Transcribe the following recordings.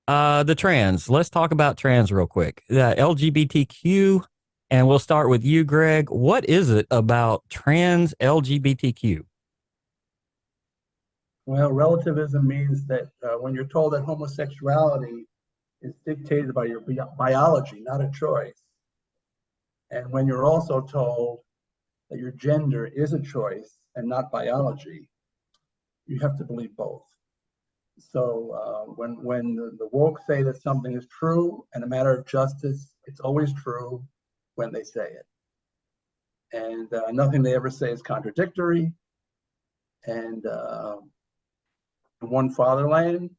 The trans. Let's talk about trans real quick. The LGBTQ, and we'll start with you, Greg. What is it about trans LGBTQ? Well, relativism means that when you're told that homosexuality is dictated by your biology, not a choice, and when you're also told that your gender is a choice and not biology, you have to believe both. So when the woke say that something is true and a matter of justice, it's always true when they say it. And nothing they ever say is contradictory. And one fatherland,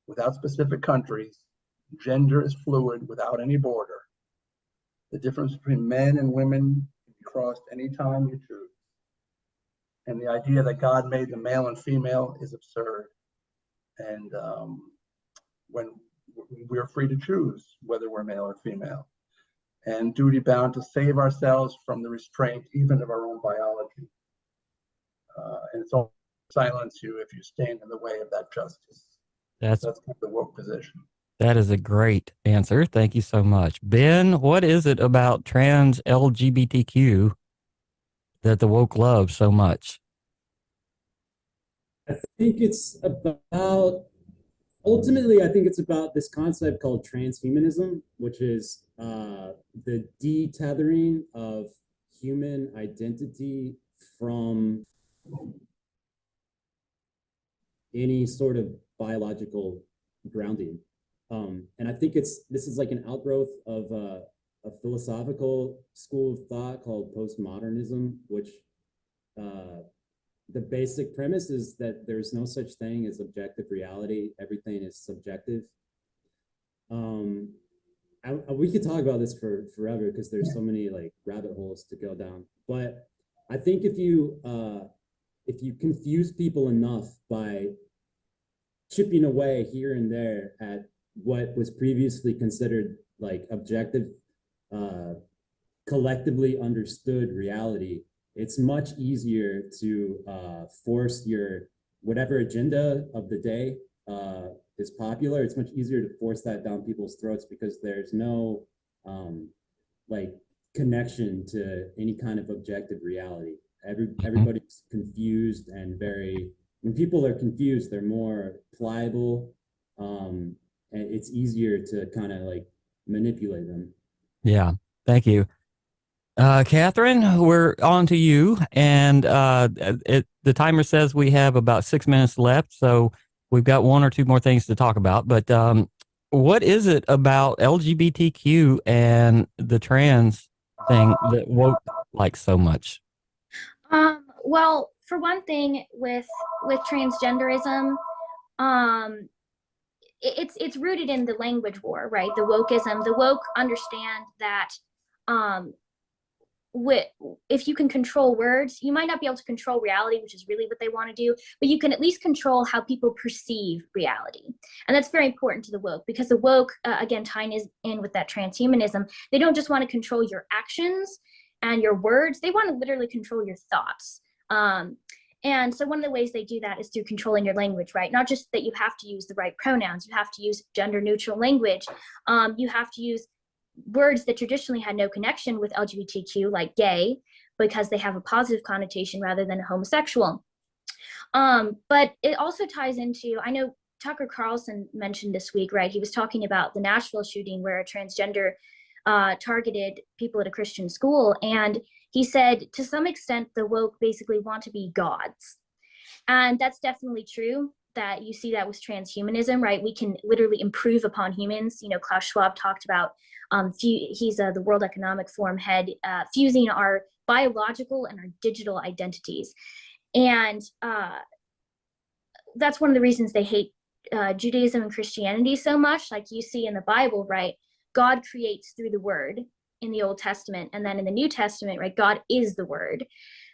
without specific countries, gender is fluid without any border. The difference between men and women can be crossed anytime you choose. And the idea that God made the male and female is absurd. And when we're free to choose whether we're male or female, and duty bound to save ourselves from the restraint even of our own biology. And it's all silence you if you stand in the way of that justice. That's That's kind of the woke position. that is a great answer. Thank you so much. Ben, what is it about trans LGBTQ that the woke love so much? I think it's about ultimately, I think it's about this concept called transhumanism, which is the detethering of human identity from any sort of biological grounding. And I think this is like an outgrowth of a philosophical school of thought called postmodernism, which the basic premise is that there's no such thing as objective reality. Everything is subjective. We could talk about this for forever because there's so many like rabbit holes to go down. But I think if you confuse people enough by chipping away here and there at what was previously considered like objective, collectively understood reality, it's much easier to force your whatever agenda of the day is popular. It's much easier to force that down people's throats because there's no like connection to any kind of objective reality. Everybody's confused and when people are confused, they're more pliable, and it's easier to kind of like manipulate them. Yeah, thank you. Catherine, we're on to you. And the timer says we have about 6 minutes left. So we've got one or two more things to talk about. But what is it about LGBTQ and the trans thing that woke like so much? Well, for one thing, with transgenderism, it's rooted in the language war, right? The wokeism. The woke understand that if you can control words, you might not be able to control reality, which is really what they want to do, but you can at least control how people perceive reality. And that's very important to the woke because the woke, again, tying in with that transhumanism, they don't just want to control your actions and your words, they want to literally control your thoughts. And so one of the ways they do that is through controlling your language, right? Not just that you have to use the right pronouns, you have to use gender neutral language, you have to use words that traditionally had no connection with LGBTQ, like gay, because they have a positive connotation rather than a homosexual. But it also ties into, I know Tucker Carlson mentioned this week, right? He was talking about the Nashville shooting where a transgender targeted people at a Christian school. And he said, to some extent, the woke basically want to be gods. And that's definitely true. That you see that with transhumanism, right? We can literally improve upon humans. You know, Klaus Schwab talked about, he's the World Economic Forum head, fusing our biological and our digital identities. And that's one of the reasons they hate Judaism and Christianity so much. Like you see in the Bible, right? God creates through the word in the Old Testament. And then in the New Testament, right? God is the word.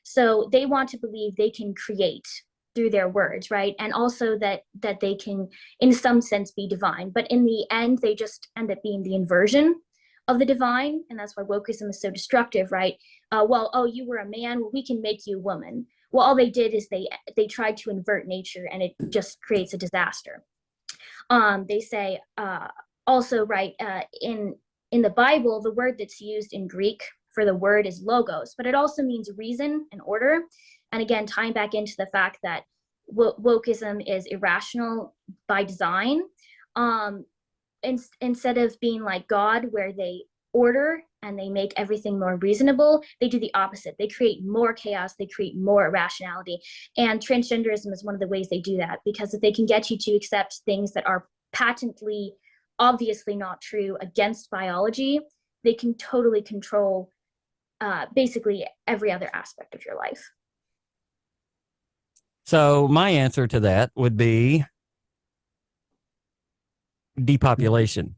So they want to believe they can create through their words, right? And also that they can, in some sense, be divine. But in the end, they just end up being the inversion of the divine. And that's why wokeism is so destructive, right? You were a man, well, we can make you a woman. Well, all they did is they tried to invert nature, and it just creates a disaster. They say also, right, in the Bible, the word that's used in Greek for the word is logos, but it also means reason and order. And again, tying back into the fact that wokeism is irrational by design. Instead of being like God, where they order and they make everything more reasonable, they do the opposite. They create more chaos, they create more irrationality. And transgenderism is one of the ways they do that, because if they can get you to accept things that are patently, obviously not true against biology, they can totally control basically every other aspect of your life. So my answer to that would be depopulation.